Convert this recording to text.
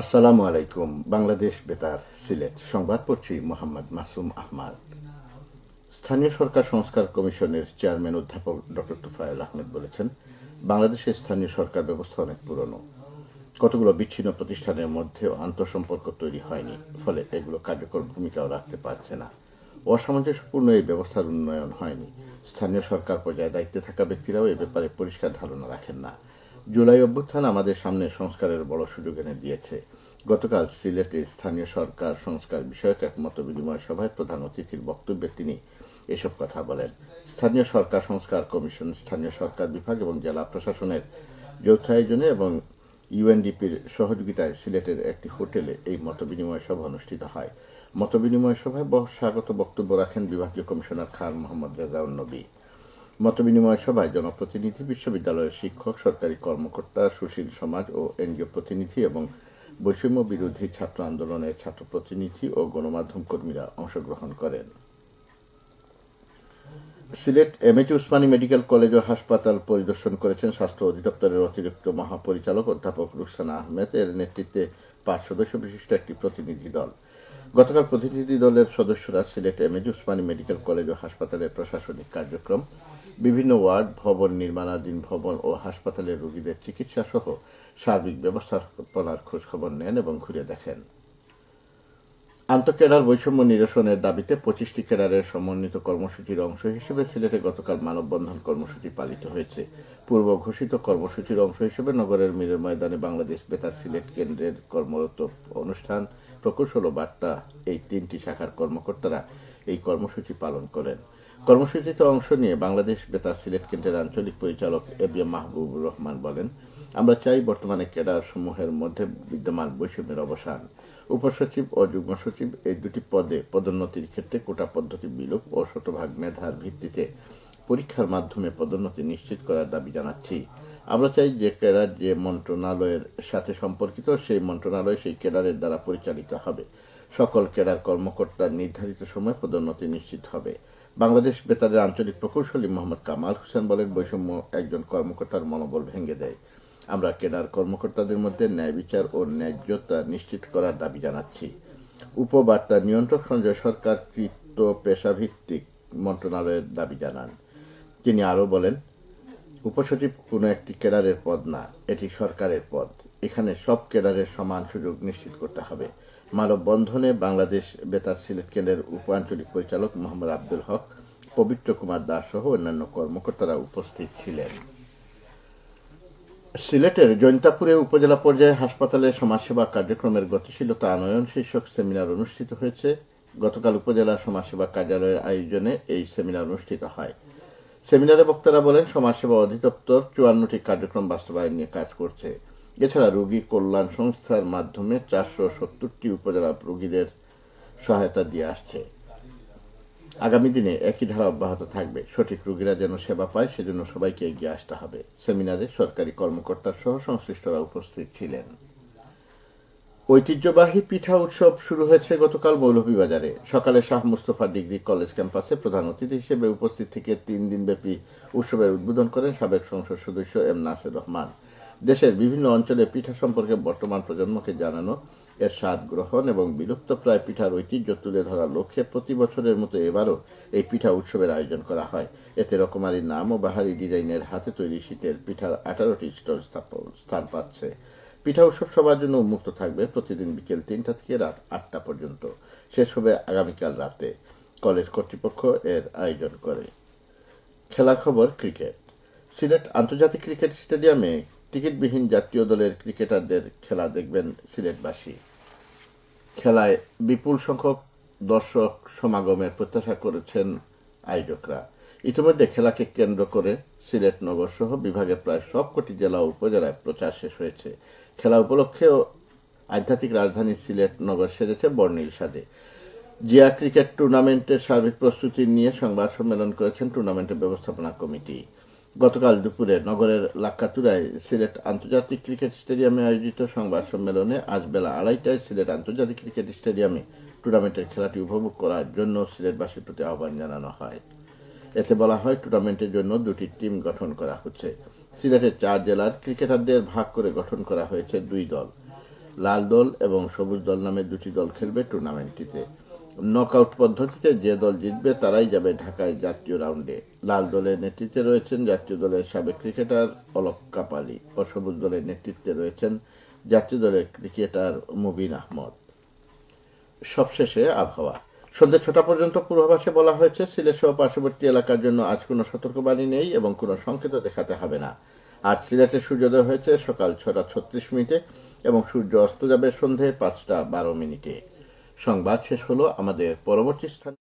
আসসালামু আলাইকুম। বাংলাদেশ বেতার, সিলেট সংবাদ পড়ছি মোহাম্মদ মাসুম আহমদ। স্থানীয় সরকার সংস্কার কমিশনের চেয়ারম্যান অধ্যাপক ডক্টর তুফায়েল আহমেদ বলেছেন, বাংলাদেশের স্থানীয় সরকার ব্যবস্থা অনেক পুরনো। কতগুলো বিচ্ছিন্ন প্রতিষ্ঠানের মধ্যেও আন্তঃসম্পর্ক তৈরি হয়নি, ফলে এগুলো কার্যকর ভূমিকাও রাখতে পারছে না। অসামঞ্জস্যপূর্ণ এই ব্যবস্থার উন্নয়ন হয়নি। স্থানীয় সরকার পর্যায়ে দায়িত্বে থাকা ব্যক্তিরাও এ ব্যাপারে পরিষ্কার ধারণা রাখেন না। জুলাই অভ্যুত্থান আমাদের সামনে সংস্কারের বড় সুযোগ এনে দিয়েছে। গতকাল সিলেটে স্থানীয় সরকার সংস্কার বিষয়ক এক মত বিনিময় সভায় প্রধান অতিথির বক্তব্যে তিনি এসব কথা বলেন। স্থানীয় সরকার সংস্কার কমিশন, স্থানীয় সরকার বিভাগ এবং জেলা প্রশাসনের যৌথ আয়োজনে এবং ইউএনডিপির সহযোগিতায় সিলেটের একটি হোটেলে এই মত বিনিময় সভা অনুষ্ঠিত হয়। মত বিনিময় সভায় স্বাগত বক্তব্য রাখেন বিভাগীয় কমিশনার খান মোহাম্মদ রেজাউল নবী। মতবিনিময় সভায় জনপ্রতিনিধি, বিশ্ববিদ্যালয়ের শিক্ষক, সরকারি কর্মকর্তা, সুশীল সমাজ ও এনজিও প্রতিনিধি এবং বৈষম্য বিরোধী ছাত্র আন্দোলনের ছাত্র প্রতিনিধি ও গণমাধ্যম কর্মীরা অংশগ্রহণ করেন। Sylhet MAG Osmani medical college ও হাসপাতাল পরিদর্শন করেছেন স্বাস্থ্য অধিদপ্তরের অতিরিক্ত মহাপরিচালক অধ্যাপক রুকসানা আহমেদ এর নেতৃত্বে 5 সদস্য বিশিষ্ট একটি প্রতিনিধি দল। গতকাল প্রতিনিধি দলের সদস্যরা Sylhet MAG Osmani medical college ও হাসপাতালের প্রশাসনিক কার্যক্রম, বিভিন্ন ওয়ার্ড, ভবন, নির্মাণাধীন ভবন ও হাসপাতালের রোগীদের চিকিৎসা সহ সার্বিক ব্যবস্থাপনার খোঁজখবর নেন এবং ঘুরে দেখেন। আন্তঃক্যাডার বৈষম্য নিরসনের দাবিতে 25টি ক্যাডারের সমন্বিত কর্মসূচির অংশ হিসেবে সিলেটে গতকাল মানববন্ধন কর্মসূচি পালিত হয়েছে। পূর্ব ঘোষিত কর্মসূচির অংশ হিসেবে নগরের মীরের ময়দানে বাংলাদেশ বেতার সিলেট কেন্দ্রের কর্মরত অনুষ্ঠান, প্রকৌশল ও বার্তা এই 3টি শাখার কর্মকর্তারা এই কর্মসূচি পালন করেন। কর্মসূচিতে অংশ নিয়ে বাংলাদেশ বেতার সিলেট কেন্দ্রের আঞ্চলিক পরিচালক এবিএম মাহবুবুর রহমান বলেন, আমরা চাই বর্তমানে ক্যাডার সমূহের মধ্যে বিদ্যমান বৈষম্যের অবসান। উপসচিব ও যুগ্ম সচিব এই দুটি পদে পদোন্নতির ক্ষেত্রে কোটা পদ্ধতি বিলোপ ও শতভাগ মেধার ভিত্তিতে পরীক্ষার মাধ্যমে পদোন্নতি নিশ্চিত করার দাবি জানাচ্ছি। আমরা চাই যে ক্যাডার যে মন্ত্রণালয়ের সাথে সম্পর্কিত সেই মন্ত্রণালয় সেই ক্যাডারের দ্বারা পরিচালিত হবে। সকল ক্যাডার কর্মকর্তার নির্ধারিত সময় পদোন্নতি নিশ্চিত হবে। বাংলাদেশ বেতারের আঞ্চলিক প্রকৌশলী মোহাম্মদ কামাল হোসেন বলেন, বৈষম্য একজন কর্মকর্তার মনোবল ভেঙে দেয়। আমরা ক্যাডার কর্মকর্তাদের মধ্যে ন্যায় বিচার ও ন্যায্যতা নিশ্চিত করার দাবি জানাচ্ছি। উপবার্তা নিয়ন্ত্রক সঞ্জয় সরকার কৃত পেশাভিত্তিক মন্ত্রণালয়ের দাবি জানান। তিনি আরো বলেন, উপসচিব কোনো একটি ক্যাডারের পদ না, এটি সরকারের পদ। এখানে সব ক্যাডারের সমান সুযোগ নিশ্চিত করতে হবে। মানববন্ধনে বাংলাদেশ বেতার সিলেট কেন্দ্রের উপ আঞ্চলিক পরিচালক মোহাম্মদ আব্দুল হক, পবিত্র কুমার দাস সহ অন্যান্য কর্মকর্তারা উপস্থিত ছিলেন। সিলেটের জৈন্তাপুরে উপজেলা পর্যায়ে হাসপাতালে সমাজসেবা কার্যক্রমের গতিশীলতা আনয়ন শীর্ষক সেমিনার অনুষ্ঠিত হয়েছে। গতকাল উপজেলা সমাজসেবা কার্যালয়ের আয়োজনে এই সেমিনার অনুষ্ঠিত হয়। সেমিনারে বক্তারা বলেন, সমাজসেবা অধিদপ্তর 54টি কার্যক্রম বাস্তবায়ন নিয়ে কাজ করছে। এছাড়া রোগী কল্যাণ সংস্থার মাধ্যমে 470টি উপজেলা রোগীদের সহায়তা দিয়ে আসছে। আগামী দিনে একই ধারা অব্যাহত থাকবে। সঠিক রোগীরা যেন সেবা পায় সেজন্য সবাইকে এগিয়ে আসতে হবে। সেমিনারে সরকারি কর্মকর্তা সহ সংশ্লিষ্টরা উপস্থিত ছিলেন। ঐতিহ্যবাহী পিঠা উৎসব শুরু হয়েছে গতকাল মৌলভীবাজারে। সকালে শাহ মুস্তফা ডিগ্রি কলেজ ক্যাম্পাসে প্রধান অতিথি হিসেবে উপস্থিত থেকে 3 দিনব্যাপী উৎসবের উদ্বোধন করেন সাবেক সংসদ সদস্য এম নাসির রহমান। দেশের বিভিন্ন অঞ্চলে পিঠা সম্পর্কে বর্তমান প্রজন্মকে জানানো, এর স্বাদ গ্রহণ এবং বিলুপ্তপ্রায় পিঠার ঐতিহ্য তুলে ধরার লক্ষ্যে প্রতি বছরের মতো এবারও এই পিঠা উৎসবের আয়োজন করা হয়। এতে রকমারি নাম ও বাহারি ডিজাইনের হাতে তৈরি শীতের পিঠার 18টি স্টল স্থান পাচ্ছে। পিঠা উৎসব সবার জন্য উন্মুক্ত থাকবে। প্রতিদিন বিকেল 3টা থেকে রাত 8টা পর্যন্ত। শেষ হবে আগামীকাল রাতে। কলেজ কর্তৃপক্ষ এর আয়োজন করে। খেলার খবর, ক্রিকেট। সিলেট আন্তর্জাতিক ক্রিকেট স্টেডিয়ামে টিকিটবিহীন জাতীয় দলের ক্রিকেটারদের খেলা দেখবেন সিলেটবাসী। খেলায় বিপুল সংখ্যক দর্শক সমাগমের প্রত্যাশা করেছেন আয়োজকরা। ইতিমধ্যে খেলাকে কেন্দ্র করে সিলেট নগর সহ বিভাগের প্রায় সবকটি জেলা ও উপজেলায় প্রচার শেষ হয়েছে। খেলা উপলক্ষেও আধ্যাত্মিক রাজধানী সিলেট নগর সেজেছে বর্ণিল সাজে। জিয়া ক্রিকেট টুর্নামেন্টের সার্বিক প্রস্তুতি নিয়ে সংবাদ সম্মেলন করেছেন টুর্নামেন্টের ব্যবস্থাপনা কমিটি। গতকাল দুপুরে নগরের লাক্কাতুরায় সিলেট আন্তর্জাতিক ক্রিকেট স্টেডিয়ামে আয়োজিত সংবাদ সম্মেলনে আজ বেলা 2:30টায় সিলেট আন্তর্জাতিক ক্রিকেট স্টেডিয়ামে টুর্নামেন্টের খেলাটি উপভোগ করার জন্য সিলেটবাসীর প্রতি আহ্বান জানানো হয়। এতে বলা হয়, টুর্নামেন্টের জন্য 2টি টিম গঠন করা হচ্ছে। সিলেটের 4 জেলার ক্রিকেটারদের ভাগ করে গঠন করা হয়েছে 2 দল। লাল দল এবং সবুজ দল নামে দুটি দল খেলবে টুর্নামেন্টটিতে। নকআউট পদ্ধতিতে যে দল জিতবে তারাই যাবে ঢাকায় জাতীয় রাউন্ডে। লাল দলের নেতৃত্বে রয়েছেন জাতীয় দলের সাবেক ক্রিকেটার অলক কাপালি ও সবুজ দলের নেতৃত্বে রয়েছেন জাতীয় দলের ক্রিকেটার মুবিন আহমদ। সবশেষে আবহাওয়া। সন্ধ্যে ৬টা পর্যন্ত পূর্বাভাসে বলা হয়েছে সিলেট সহ পার্শ্ববর্তী এলাকার জন্য আজ কোনো সতর্কবাণী নেই এবং কোনো সংকেত দেখাতে হবে না। আজ সিলেটে সূর্যোদয় হয়েছে সকাল ৬টা ৩৬ মিনিটে এবং সূর্য অস্ত যাবে সন্ধে ৫টা ১২ মিনিটে। সংবাদ শেষ হলো। আমাদের পরবর্তী স্থান